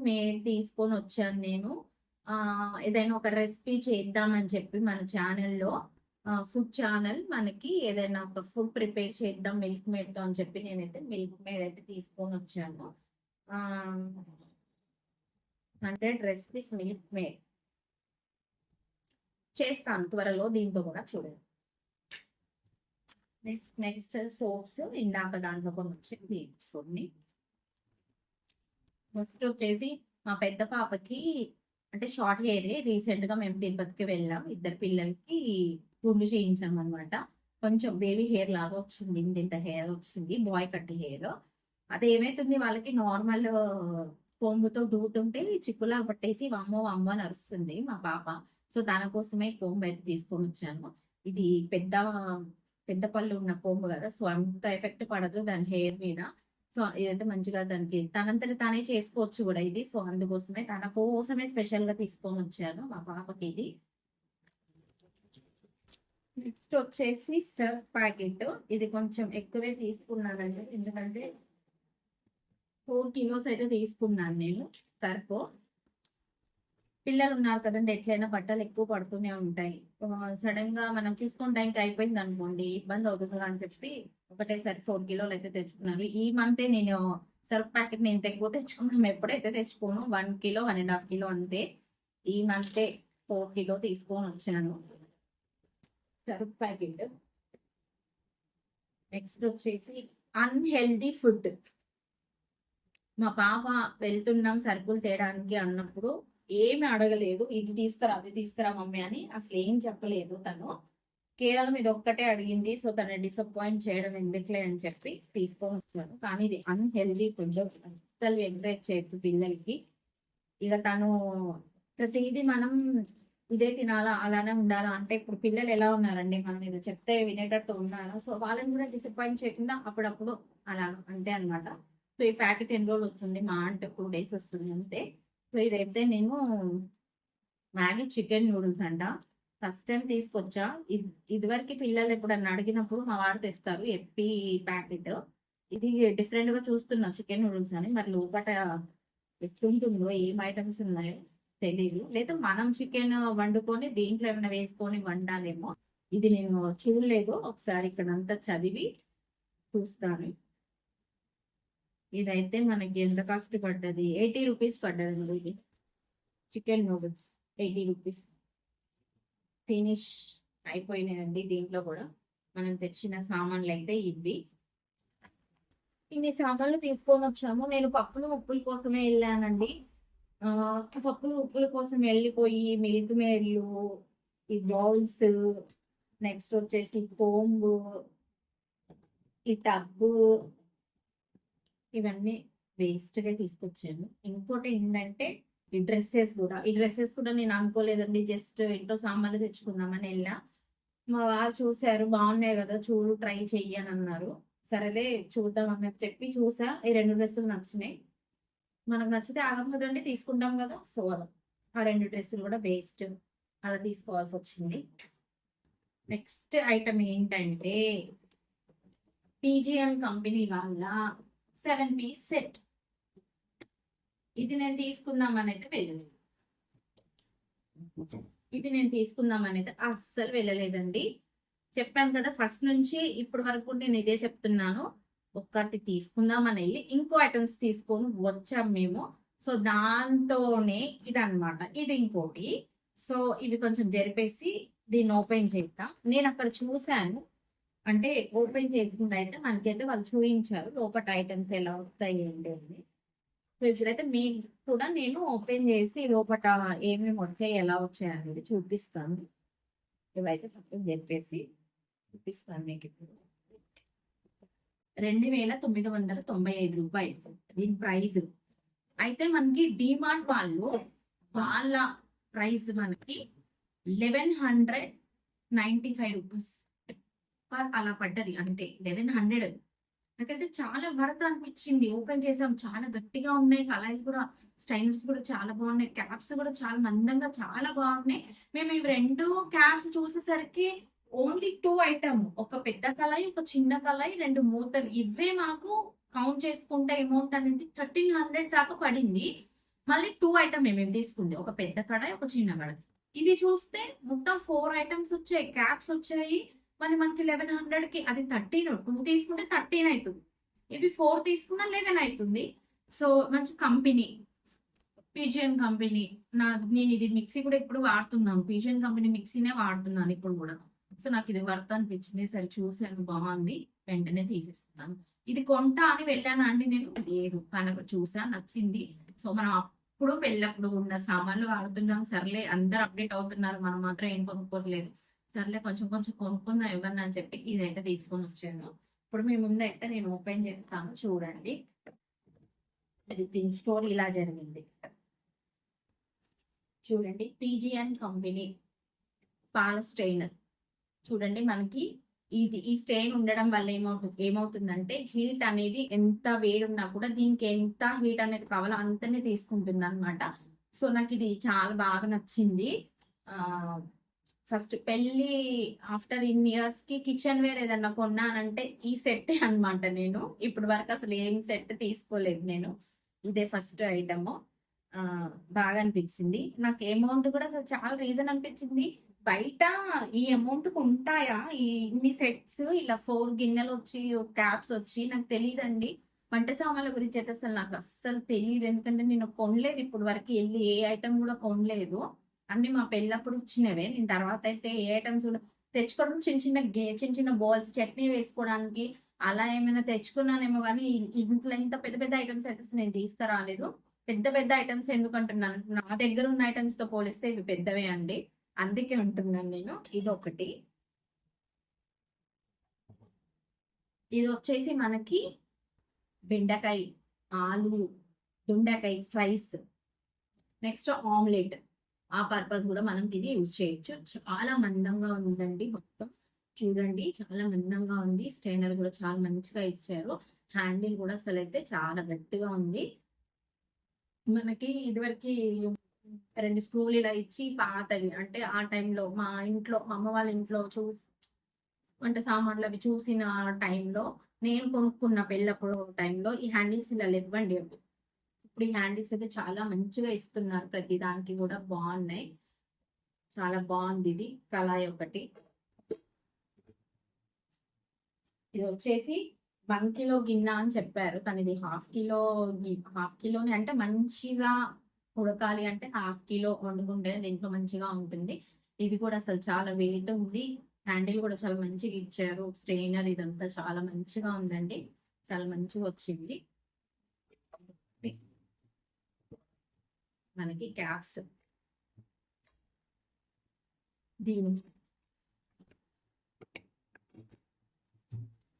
మేడ్ తీసుకొని వచ్చాను నేను. ఏదైనా ఒక రెసిపీ చేద్దామని చెప్పి మన ఛానల్లో, ఫుడ్ ఛానల్, మనకి ఏదైనా ఒక ఫుడ్ ప్రిపేర్ చేద్దాం మిల్క్ మేడ్ తో అని చెప్పి నేనైతే మిల్క్ మేడ్ అయితే తీసుకొని వచ్చాను. 100 రెసిపీస్ మిల్క్ మేడ్ చేస్తాను త్వరలో, దీంతో కూడా చూడండి. నెక్స్ట్ సోప్స్, ఇందాక దాంట్లో కొన్ని వచ్చింది కొన్ని. నెక్స్ట్ వచ్చేసి మా పెద్ద పాపకి అంటే షార్ట్ హెయిర్, రీసెంట్ గా మేము తిరుపతికి వెళ్ళాం. ఇద్దరు పిల్లలకి గుండు చేయించాం అనమాట. కొంచెం బేబీ హెయిర్ లాగా వచ్చింది, ఇంత హెయిర్ వచ్చింది, బాయ్ కట్ హెయిర్. అదేమైతుంది వాళ్ళకి నార్మల్ కోంబుతో దూతుంటే చిక్కులా పట్టేసి వమ్మో వమ్మో అని అరుస్తుంది మా పాప. సో దానికోసమే కోంబు అయితే తీసుకొని వచ్చాను. ఇది పెద్ద పెద్ద పళ్ళు ఉన్న కోంబు కదా, సో అంత ఎఫెక్ట్ పడదు దాని హెయిర్ మీద. సో ఇదంటే మంచిగా దానికి తనంతట తానే చేసుకోవచ్చు కూడా ఇది. సో అందుకోసమే తన కోసమే స్పెషల్ గా తీసుకొని వచ్చాను మా పాపకి ఇది. నెక్స్ట్ వచ్చేసి సర్ఫ్ ప్యాకెట్. ఇది కొంచెం ఎక్కువే తీసుకున్నానండి, ఎందుకంటే 4 కిలోస్ అయితే తీసుకున్నాను నేను సర్ఫ్. పిల్లలు ఉన్నారు కదండి, ఎట్లయినా బట్టలు ఎక్కువ పడుతూనే ఉంటాయి. సడన్ గా మనం చూసుకున్న టైంకి అయిపోయింది అనుకోండి, ఇబ్బంది అవుతుంది అని చెప్పి ఒకటేసారి 4 కిలోలు అయితే తెచ్చుకున్నారు. ఈ మంతే నేను సర్ఫ్ ప్యాకెట్ నేను ఎక్కువ తెచ్చుకున్నాం, ఎప్పుడైతే తెచ్చుకోను 1 కిలో 1.5 కిలో అంతే. ఈ మంతే 4 కిలో తీసుకొని వచ్చాను సర్ఫ్ ప్యాకెట్. నెక్స్ట్ వచ్చేసి అన్హెల్దీ ఫుడ్. మా పాప వెళ్తున్నాం సరుకులు తేడానికి అన్నప్పుడు ఏమి అడగలేదు, ఇది తీసుకురా అది తీసుకురా మమ్మీ అని అసలు ఏం చెప్పలేదు తను. కేవలం ఇది ఒక్కటే అడిగింది. సో తను డిసప్పాయింట్ చేయడం ఎందుకులే అని చెప్పి తీసుకొని వచ్చాను. కానీ ఇది అన్హెల్దీ ఫుడ్, అస్సలు ఎంకరేజ్ చేయొద్దు పిల్లలకి. ఇక తను ప్రతిదీ మనం ఇదే తినాలా అలానే ఉండాలా అంటే, ఇప్పుడు పిల్లలు ఎలా ఉన్నారండి, మనం ఇది చెప్తే వినేటట్టు ఉన్నారా? సో వాళ్ళని కూడా డిసప్పాయింట్ చేయకుండా అప్పుడప్పుడు అలా అంతే అనమాట. సో ఈ ప్యాకెట్ ఎన్ని రోజులు వస్తుంది, మా అంటే 2 డేస్ వస్తుంది అంతే. సో ఇదైతే నేను మ్యాగీ చికెన్ నూడిల్స్ అంట, ఫస్ట్ టైం తీసుకొచ్చా. ఇదివరకు పిల్లలు ఎప్పుడన్నా అడిగినప్పుడు మా వారు తెస్తారు ఎప్పి ప్యాకెట్. ఇది డిఫరెంట్ గా చూస్తున్నా చికెన్ నూడిల్స్ అని, మరి లోపల ఎట్లుంటుందో ఏం ఐటమ్స్ ఉన్నాయో తెలీదు. లేదా మనం చికెన్ వండుకొని దీంట్లో ఏమైనా వేసుకొని వండాలేమో, ఇది నేను చూడలేదు. ఒకసారి ఇక్కడ అంతా చదివి చూస్తాను. ఇదైతే మనకి ఎంత కాస్ట్ పడ్డది, 80 రూపీస్ పడ్డదండి ఇది చికెన్ నూడిల్స్, 80 రూపీస్. ఫినిష్ అయిపోయినాయండి. దీంట్లో కూడా మనం తెచ్చిన సామాన్లు అయితే ఇవి. ఇన్ని సామాన్లు తీసుకొని వచ్చాము. నేను పప్పులు ఉప్పుల కోసమే వెళ్ళానండి. పప్పులు ఉప్పుల కోసం వెళ్ళిపోయి మిల్క్ మేడ్లు, ఈ బౌల్స్, నెక్స్ట్ వచ్చేసి కోంబు, ఈ టబ్బు, ఇవన్నీ వేస్ట్ గా తీసుకొచ్చాను. ఇంకోటి ఏంటంటే ఈ డ్రెస్సెస్ కూడా నేను అనుకోలేదండి. జస్ట్ ఇంట్లో సామాన్లు తెచ్చుకుందామని వెళ్ళా. మా వారు చూసారు, బాగున్నాయి కదా చూడు, ట్రై చెయ్యి అని అన్నారు. సరేలే చూద్దాం అన్నట్టు చెప్పి చూసా. ఈ 2 డ్రెస్సులు నచ్చినాయి. మనకు నచ్చితే ఆగం కదండి, తీసుకుంటాం కదా. సో ఆ 2 డ్రెస్సులు కూడా వేస్ట్, అలా తీసుకోవాల్సి వచ్చింది. నెక్స్ట్ ఐటమ్ ఏంటంటే పీజిఎన్ కంపెనీ వాళ్ళ 7 పీస్ సెట్. ఇది నేను తీసుకుందామని అయితే అస్సలు వెళ్ళలేదండి. చెప్పాను కదా, ఫస్ట్ నుంచి ఇప్పటి వరకు నేను ఇదే చెప్తున్నాను. ఒక్కటి తీసుకుందామని వెళ్ళి ఇంకో ఐటమ్స్ తీసుకొని వచ్చాం మేము. సో దాంతోనే ఇదన్నమాట. ఇది ఇంకోటి. సో ఇవి కొంచెం జరిపేసి దీన్ని ఓపెన్ చేద్దాం. నేను అక్కడ చూశాను, అంటే ఓపెన్ చేసుకుంటే అయితే మనకైతే వాళ్ళు చూపించారు లోపల ఐటమ్స్ ఎలా వస్తాయి ఏంటి అని. సో ఇప్పుడైతే మీకు కూడా నేను ఓపెన్ చేసి లోపల ఏమేమి వచ్చాయి, ఎలా వచ్చాయి అనేది చూపిస్తాను. ఇవైతే పక్కన చెప్పేసి చూపిస్తాను మీకు. ఇప్పుడు 2,995 రూపాయలు దీని ప్రైస్. అయితే మనకి డిమార్ట్ వాళ్ళ ప్రైస్ మనకి 1,195 రూపీస్ అలా పడ్డది. అంతే, 1,100. నాకైతే చాలా వర్త్ అనిపించింది. ఓపెన్ చేసాం, చాలా గట్టిగా ఉన్నాయి. కళాయిలు కూడా, స్టైనర్స్ కూడా చాలా బాగున్నాయి. క్యాప్స్ కూడా చాలా మందంగా చాలా బాగున్నాయి. మేము ఇవి 2 క్యాప్స్ చూసేసరికి ఓన్లీ 2 ఐటమ్, ఒక పెద్ద కళాయి, ఒక చిన్న కళాయి, 2 మూతలు, ఇవే మాకు కౌంట్ చేసుకుంటే అమౌంట్ అనేది 1,300 దాకా పడింది. మళ్ళీ 2 ఐటమ్ మేము తీసుకుంది, ఒక పెద్ద కడాయి, ఒక చిన్న కడాయి. ఇది చూస్తే మొత్తం 4 ఐటమ్స్ వచ్చాయి, క్యాప్స్ వచ్చాయి. మనకి 1,100కి అది 13. 2 తీసుకుంటే 13 అవుతుంది. ఇవి 4 తీసుకున్నా 11 అవుతుంది. సో మంచి కంపెనీ, పీజియన్ కంపెనీ. నేను ఇది మిక్సీ కూడా ఇప్పుడు వాడుతున్నాను, పీజియన్ కంపెనీ మిక్సీనే వాడుతున్నాను ఇప్పుడు కూడా. సో నాకు ఇది వర్త్ అనిపించింది. సరే చూసాను, బాగుంది, వెంటనే తీసేస్తున్నాను. ఇది కొంటా అని వెళ్ళాను అండి నేను, లేదు తనకు చూసా, నచ్చింది. సో మనం అప్పుడు పెళ్ళప్పుడు ఉన్న సామాన్లు వాడుతున్నాం. సర్లే అందరు అప్డేట్ అవుతున్నారు, మనం మాత్రం ఏం కొనుక్కోవట్లేదు. సర్లే కొంచెం కొంచెం కొనుక్కుందాం ఇవ్వండి అని చెప్పి ఇదైతే తీసుకొని వచ్చాను. ఇప్పుడు మీ ముందు అయితే నేను ఓపెన్ చేస్తాను, చూడండి. ఇది దీని స్టోర్ ఇలా జరిగింది. చూడండి, పీజియన్ కంపెనీ పాల స్ట్రెయినర్. చూడండి, మనకి ఈ స్ట్రెయిన్ ఉండడం వల్ల ఏమవుతుందంటే హీట్ అనేది ఎంత వేడి ఉన్నా కూడా దీనికి ఎంత హీట్ అనేది కావాలో అంతనే తీసుకుంటుంది అనమాట. సో నాకు ఇది చాలా బాగా నచ్చింది. ఫస్ట్ పెళ్ళి ఆఫ్టర్ ఇన్ ఇయర్స్ కి కిచెన్ వేర్ ఏదన్నా కొన్నానంటే ఈ సెట్ అనమాట. నేను ఇప్పటి వరకు అసలు ఏం సెట్ తీసుకోలేదు, నేను ఇదే ఫస్ట్ ఐటమ్. బాగా అనిపించింది నాకు. అమౌంట్ కూడా అసలు చాలా రీజన్ అనిపించింది. బయట ఈ అమౌంట్ కు ఉంటాయా ఇన్ని సెట్స్, ఇలా 4 గిన్నెలు వచ్చి, క్యాప్స్ వచ్చి? నాకు తెలియదండి. వంట సామాన్ల గురించి అయితే అసలు నాకు అస్సలు తెలియదు, ఎందుకంటే నేను కొనలేదు ఇప్పుడు వరకు, వెళ్ళి ఏ ఐటమ్ కూడా కొనలేదు. అన్ని మా పెళ్ళప్పుడు ఇచ్చినవే. నేను తర్వాత అయితే ఏ ఐటమ్స్ కూడా తెచ్చుకోవడం, చిన్న చిన్న బౌల్స్, చట్నీ వేసుకోవడానికి అలా ఏమైనా తెచ్చుకున్నానేమో కానీ ఇంట్లో ఇంత పెద్ద పెద్ద ఐటమ్స్ అయితే నేను తీసుకురాలేదు. పెద్ద పెద్ద ఐటమ్స్ ఎందుకంటున్నాను, నా దగ్గర ఉన్న ఐటమ్స్ తో పోలిస్తే ఇవి పెద్దవే అండి, అందుకే ఉంటున్నాను నేను. ఇది ఒకటి. ఇది వచ్చేసి మనకి బెండకాయ, ఆలు, దొండకాయ ఫ్రైస్, నెక్స్ట్ ఆమ్లెట్. ఆ పర్పస్ కూడా మనం దీన్ని యూజ్ చేయొచ్చు. చాలా మందంగా ఉందండి మొత్తం, చూడండి చాలా మందంగా ఉంది. స్ట్రైనర్ కూడా చాలా మంచిగా ఇచ్చారు. హ్యాండిల్ కూడా అసలు అయితే చాలా గట్టిగా ఉంది. మనకి ఇదివరకు 2 స్క్రూలు ఇలా ఇచ్చి, పాతవి అంటే ఆ టైంలో మా అమ్మ వాళ్ళ ఇంట్లో వంట సామాన్లు అవి చూసిన టైంలో, నేను కొనుక్కున్న పెళ్ళప్పుడు టైంలో ఈ హ్యాండిల్స్ ఇలా ఇవ్వండి అవి. ఇప్పుడు ఈ హ్యాండిల్స్ అయితే చాలా మంచిగా ఇస్తున్నారు, ప్రతి దానికి కూడా బాగున్నాయి. చాలా బాగుంది. ఇది కళాయి ఒకటి. ఇది వచ్చేసి 1 కిలో గిన్నె అని చెప్పారు, కానీ ఇది హాఫ్ కిలోని, అంటే మంచిగా ఉడకాలి అంటే 1/2 కిలో వండుకుంటే దీంట్లో మంచిగా ఉంటుంది. ఇది కూడా అసలు చాలా వెయిట్ ఉంది. హ్యాండిల్ కూడా చాలా మంచిగా ఇచ్చారు. స్ట్రెయినర్ ఇదంతా చాలా మంచిగా ఉందండి. చాలా మంచిగా వచ్చింది. మనకి క్యాప్స్ దీని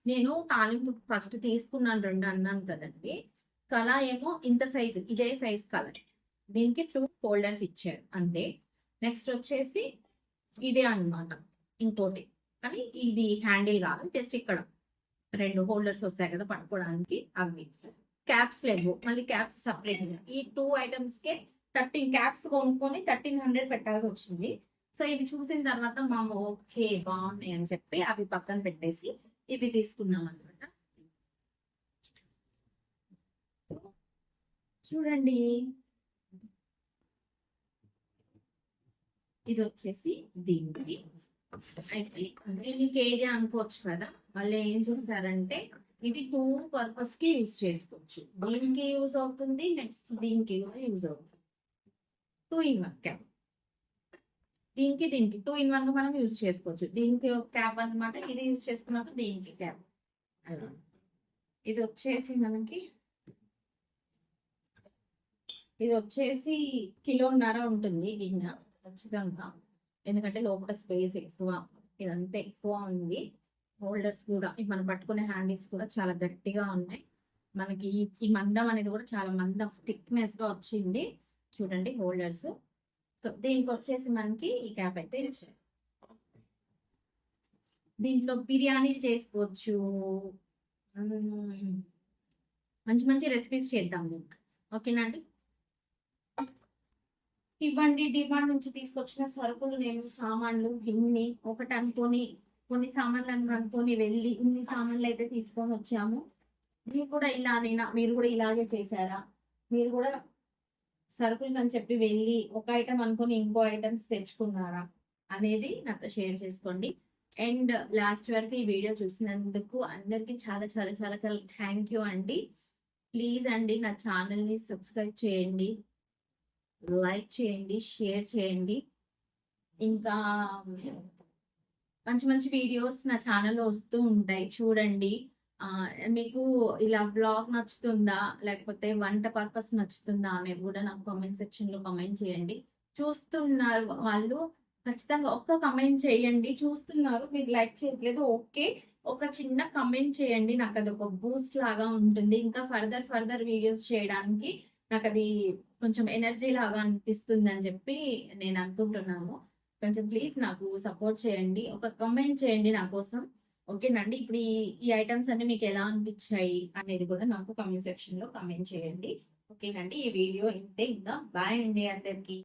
నేను తాలింపు ఫస్ట్ తీసుకున్నాను 2 అన్నాను కదండి. కళ ఏమో ఇంత సైజు, ఇదే సైజ్ కళ. దీనికి 2 హోల్డర్స్ ఇచ్చారు అంతే. నెక్స్ట్ వచ్చేసి ఇదే అన్నమాట ఇంకోటి, కానీ ఇది హ్యాండిల్ కాదు, జస్ట్ ఇక్కడ 2 హోల్డర్స్ వస్తాయి కదా పట్టుకోవడానికి, అవి. క్యాప్స్ లేవు, మళ్ళీ క్యాప్స్ సపరేట్. ఈ 2 ఐటమ్స్ కే 13 క్యాప్స్ కొనుక్కొని 1300 పెట్టాల్సి వచ్చింది. సో ఇవి చూసిన తర్వాత మామ ఓకే బాగున్నాయి అని చెప్పి అవి పక్కన పెట్టేసి ఇవి తీసుకున్నాం అనమాట. చూడండి, ఇది వచ్చేసి దీనికి అయితే నీకు ఏది అనుకోవచ్చు కదా. వాళ్ళు ఏం చేశారంటే ఇది 2 పర్పస్ కి యూజ్ చేసుకోవచ్చు. దీనికి యూజ్ అవుతుంది, నెక్స్ట్ దీనికి కూడా యూజ్ అవుతుంది. 2 in 1 క్యాప్. దీనికి 2 in 1 గా మనం యూజ్ చేసుకోవచ్చు. దీనికి ఒక క్యాప్ అనమాట, ఇది యూజ్ చేసుకున్నప్పుడు దీనికి క్యాప్ అలా. ఇది వచ్చేసి మనకి కిలోన్నర ఉంటుంది గిన్నె ఖచ్చితంగా, ఎందుకంటే లోపల స్పేస్ ఎక్కువ, ఇదంతా ఎక్కువ ఉంది. హోల్డర్స్ కూడా మనం పట్టుకునే హ్యాండిల్స్ కూడా చాలా గట్టిగా ఉన్నాయి. మనకి ఈ మందం అనేది కూడా చాలా మందం థిక్నెస్ గా వచ్చింది. చూడండి హోల్డర్స్. సో దీనికి వచ్చేసి మనకి ఈ క్యాప్ అయితే ఇచ్చారు. దీంట్లో బిర్యానీ చేసుకోవచ్చు, మంచి మంచి రెసిపీస్ చేద్దాం దీంట్లో. ఓకేనా అండి. ఇవ్వండి డిమాండ్ నుంచి తీసుకొచ్చిన సరుకులు, నేను సామాన్లు ఇన్ని ఒకటి అనుకొని, కొన్ని సామాన్లు అనుకొని వెళ్ళి ఇన్ని సామాన్లు అయితే తీసుకొని వచ్చాము. మీరు కూడా ఇలానేనా, మీరు కూడా ఇలాగే చేశారా? మీరు కూడా సరుకులు అని చెప్పి వెళ్ళి ఒక ఐటమ్ అనుకొని ఇంకో ఐటమ్స్ తెచ్చుకున్నారా అనేది నాతో షేర్ చేసుకోండి. అండ్ లాస్ట్ వరకు ఈ వీడియో చూసినందుకు అందరికి చాలా చాలా చాలా చాలా థ్యాంక్ యూ అండి. ప్లీజ్ అండి నా ఛానల్ని సబ్స్క్రైబ్ చేయండి, లైక్ చేయండి, షేర్ చేయండి. ఇంకా మంచి మంచి వీడియోస్ నా ఛానల్లో వస్తూ ఉంటాయి, చూడండి. మీకు ఇలా బ్లాగ్ నచ్చుతుందా లేకపోతే వంట పర్పస్ నచ్చుతుందా అనేది కూడా నాకు కామెంట్ సెక్షన్లో కామెంట్ చేయండి. చూస్తున్నారు వాళ్ళు ఖచ్చితంగా ఒక్క కమెంట్ చేయండి. చూస్తున్నారు మీరు లైక్ చేయట్లేదు, ఓకే ఒక చిన్న కమెంట్ చేయండి. నాకు అది ఒక బూస్ట్ లాగా ఉంటుంది, ఇంకా ఫర్దర్ వీడియోస్ చేయడానికి నాకు అది కొంచెం ఎనర్జీ లాగా అనిపిస్తుంది అని చెప్పి నేను అనుకుంటున్నాను. కొంచెం ప్లీజ్ నాకు సపోర్ట్ చేయండి, ఒక కమెంట్ చేయండి నా కోసం. ఓకేనండి. ఇప్పుడు ఈ ఐటమ్స్ అన్ని మీకు ఎలా అనిపించాయి అనేది కూడా నాకు కామెంట్ సెక్షన్ లో కామెంట్ చేయండి. ఓకేనండి. ఈ వీడియో ఇంతే, ఇంకా బాయ్ అండి అందరికి.